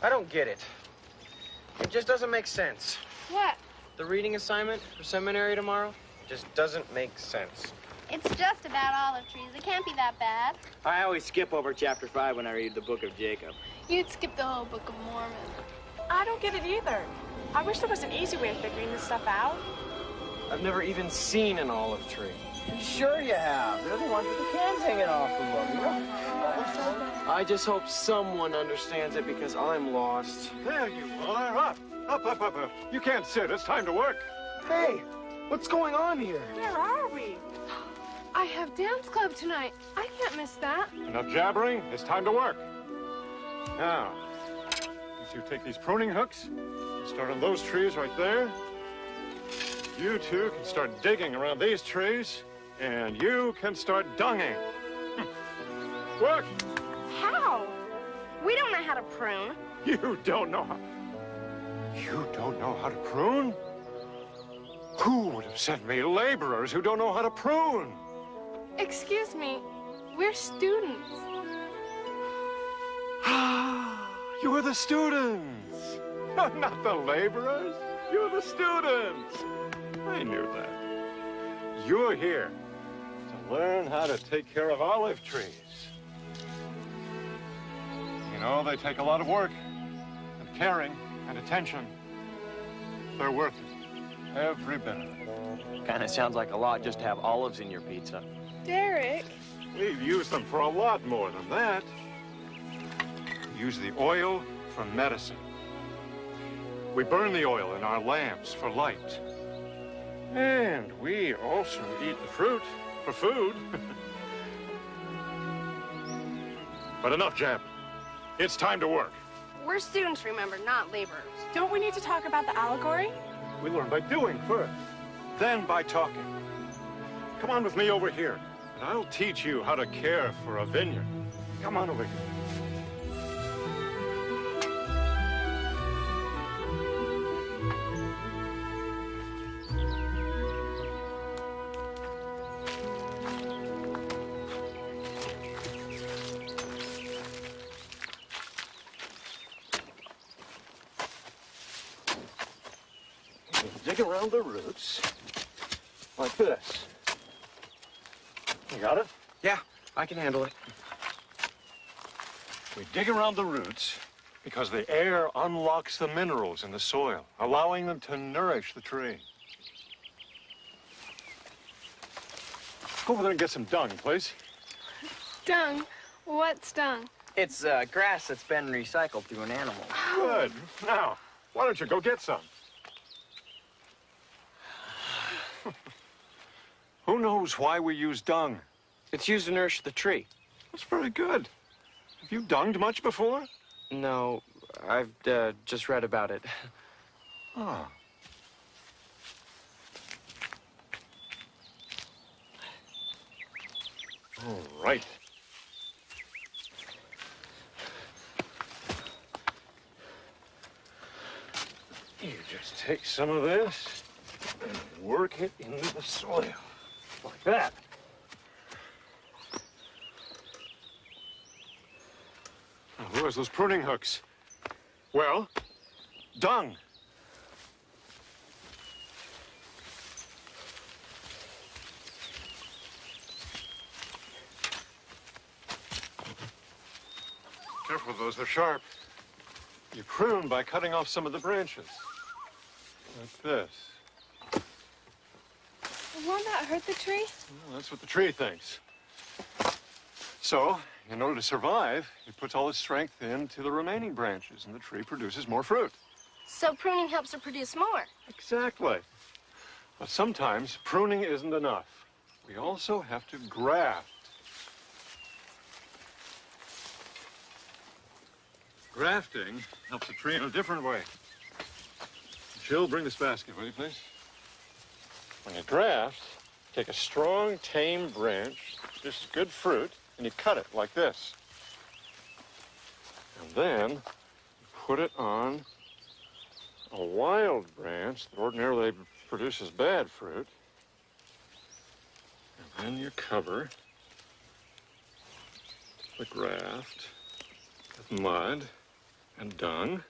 I don't get it. It just doesn't make sense. What? The reading assignment for seminary tomorrow just doesn't make sense. It's just about olive trees. It can't be that bad. I always skip over chapter 5 when I read the Book of Jacob. You'd skip the whole Book of Mormon. I don't get it either. I wish there was an easy way of figuring this stuff out. I've never even seen an olive tree. Sure you have. They're the ones with the cans hanging off of them, you know? I just hope someone understands it because I'm lost. There you are. Up, up, up, up, up. You can't sit. It's time to work. Hey, what's going on here? Where are we? I have dance club tonight. I can't miss that. Enough jabbering. It's time to work. Now, you two take these pruning hooks. Start on those trees right there. You two can start digging around these trees, and you can start dunging. Work! How? We don't know how to prune. You don't know how... You don't know how to prune? Who would have sent me laborers who don't know how to prune? Excuse me. We're students. You are the students. Not the laborers. You're the students. I knew that. You're here to learn how to take care of olive trees. You know, they take a lot of work and caring and attention. They're worth it. Every bit of it. Kind of sounds like a lot just to have olives in your pizza. Derek. We've used them for a lot more than that. We use the oil for medicine. We burn the oil in our lamps for light. And we also eat the fruit for food. But enough jabbing. It's time to work. We're students, remember, not laborers. Don't we need to talk about the allegory? We learn by doing first, then by talking. Come on with me over here, and I'll teach you how to care for a vineyard. Come on over here. Dig around the roots, like this. You got it? Yeah, I can handle it. We dig around the roots because the air unlocks the minerals in the soil, allowing them to nourish the tree. Go over there and get some dung, please. Dung? What's dung? It's grass that's been recycled through an animal. Good. Now, why don't you go get some? Who knows why we use dung? It's used to nourish the tree. That's very good. Have you dunged much before? No, I've just read about it. Oh. All right. You just take some of this and work it into the soil. Like that. Now, where's those pruning hooks? Well, dung. Careful with those, they're sharp. You prune by cutting off some of the branches. Like this. Won't that hurt the tree? Well, that's what the tree thinks. So, in order to survive, it puts all its strength into the remaining branches, and the tree produces more fruit. So pruning helps it produce more. Exactly. But sometimes pruning isn't enough. We also have to graft. Grafting helps the tree in a different way. Jill, bring this basket, will you, please? When you graft, take a strong, tame branch, just good fruit, and you cut it like this. And then you put it on a wild branch that ordinarily produces bad fruit. And then you cover the graft with mud and dung.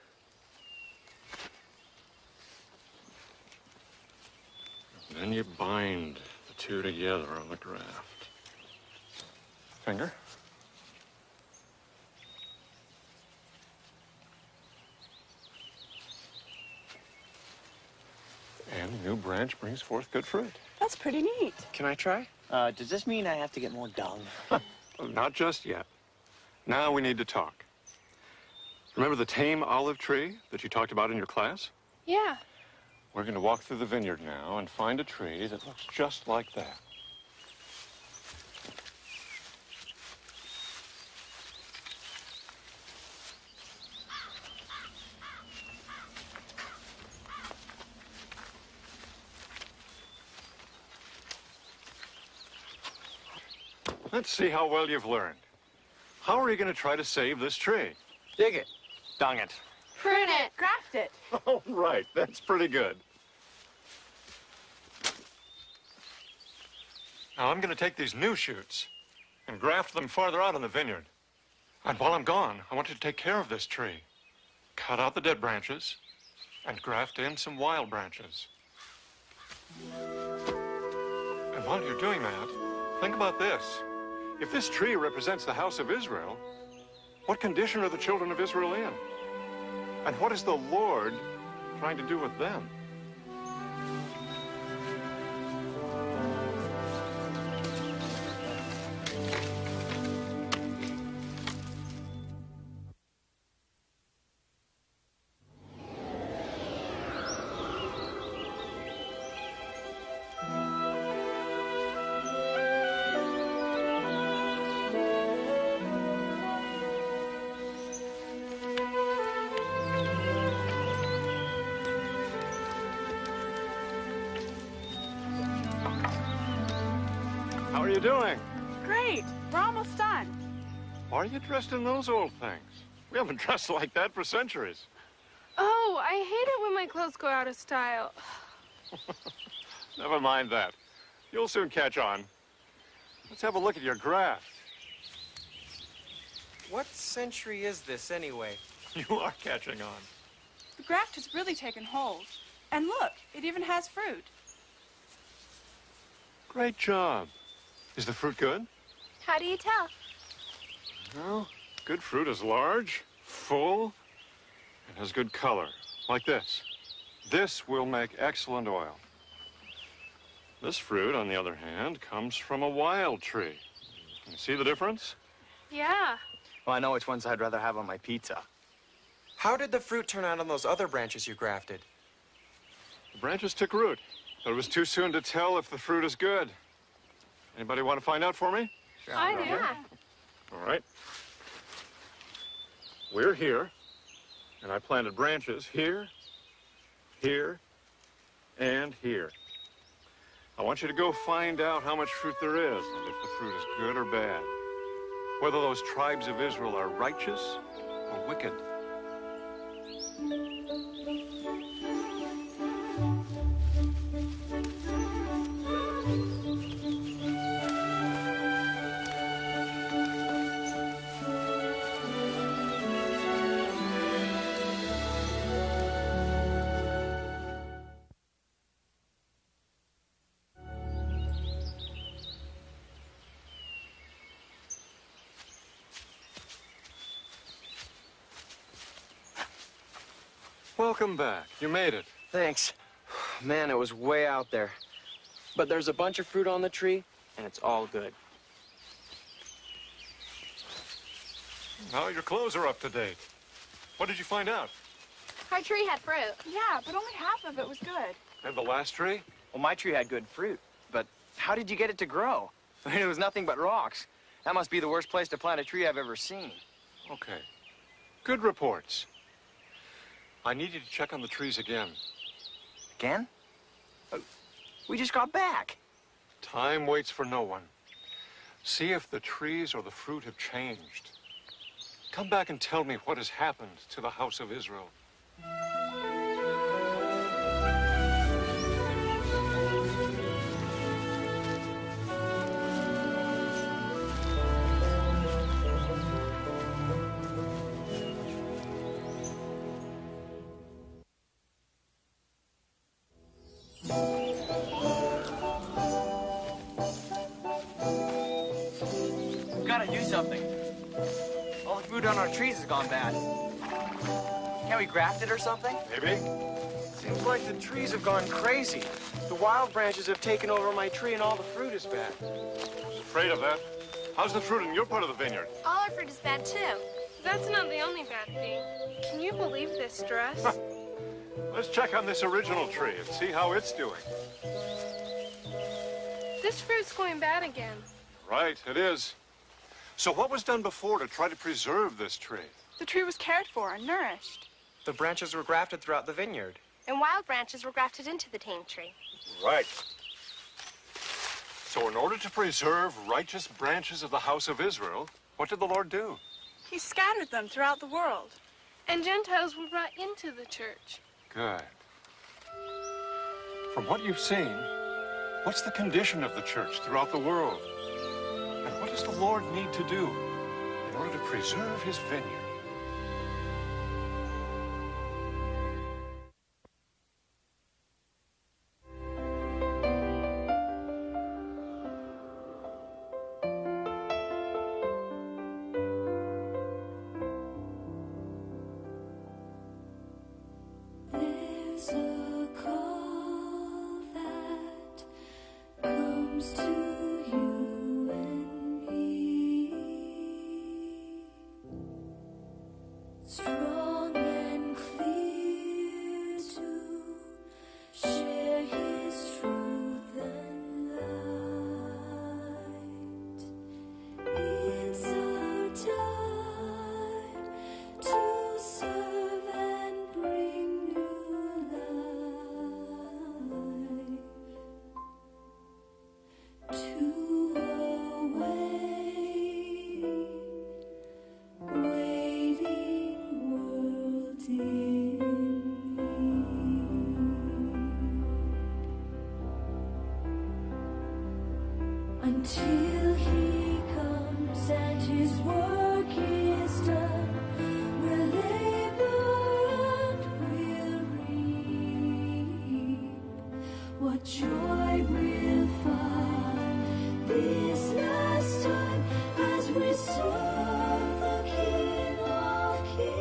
And then you bind the two together on the graft. Finger. And a new branch brings forth good fruit. That's pretty neat. Can I try? Does this mean I have to get more dung? Well, not just yet. Now we need to talk. Remember the tame olive tree that you talked about in your class? Yeah. We're going to walk through the vineyard now and find a tree that looks just like that. Let's see how well you've learned. How are you going to try to save this tree? Dig it. Dung it. Prune it. Graft it. Oh, right. That's pretty good. Now, I'm going to take these new shoots and graft them farther out in the vineyard. And while I'm gone, I want you to take care of this tree. Cut out the dead branches and graft in some wild branches. And while you're doing that, think about this. If this tree represents the house of Israel, what condition are the children of Israel in? And what is the Lord trying to do with them? How are you doing? Great. We're almost done. Why are you dressed in those old things? We haven't dressed like that for centuries. Oh, I hate it when my clothes go out of style. Never mind that. You'll soon catch on. Let's have a look at your graft. What century is this, anyway? You are catching on. The graft has really taken hold. And look, it even has fruit. Great job. Is the fruit good? How do you tell? Well, good fruit is large, full, and has good color, like this. This will make excellent oil. This fruit, on the other hand, comes from a wild tree. Can you see the difference? Yeah. Well, I know which ones I'd rather have on my pizza. How did the fruit turn out on those other branches you grafted? The branches took root, but it was too soon to tell if the fruit is good. Anybody want to find out for me? I do. All right. We're here, and I planted branches here, here, and here. I want you to go find out how much fruit there is, and if the fruit is good or bad. Whether those tribes of Israel are righteous or wicked. Welcome back. You made it. Thanks. Man, it was way out there. But there's a bunch of fruit on the tree, and it's all good. Now your clothes are up to date. What did you find out? Our tree had fruit. Yeah, but only half of it was good. And the last tree? Well, my tree had good fruit, but how did you get it to grow? I mean, it was nothing but rocks. That must be the worst place to plant a tree I've ever seen. Okay. Good reports. I need you to check on the trees again. Again? We just got back. Time waits for no one. See if the trees or the fruit have changed. Come back and tell me what has happened to the house of Israel. something. All the fruit on our trees has gone bad. Can't we graft it or something? Maybe. Seems like the trees have gone crazy. The wild branches have taken over my tree and all the fruit is bad. I was afraid of that. How's the fruit in your part of the vineyard? All our fruit is bad, too. That's not the only bad thing. Can you believe this dress? Let's check on this original tree and see how it's doing. This fruit's going bad again. Right, it is. So what was done before to try to preserve this tree? The tree was cared for and nourished. The branches were grafted throughout the vineyard. And wild branches were grafted into the tame tree. Right. So in order to preserve righteous branches of the house of Israel, what did the Lord do? He scattered them throughout the world. And Gentiles were brought into the church. Good. From what you've seen, what's the condition of the church throughout the world? And what does the Lord need to do in order to preserve his vineyard? There's a call that comes to you and me, strong and clear to share his truth and light. It's our time to serve and bring new life to a waiting world in need. Until he comes and his work is done, we'll labor and we'll reap what joy we'll find this last time as we serve the King of Kings.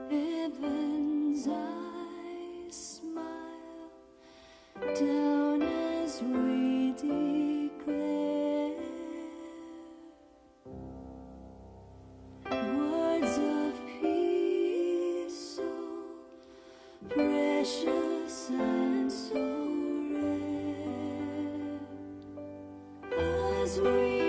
Heaven's eyes smile down as we declare words of peace so precious and so rare as we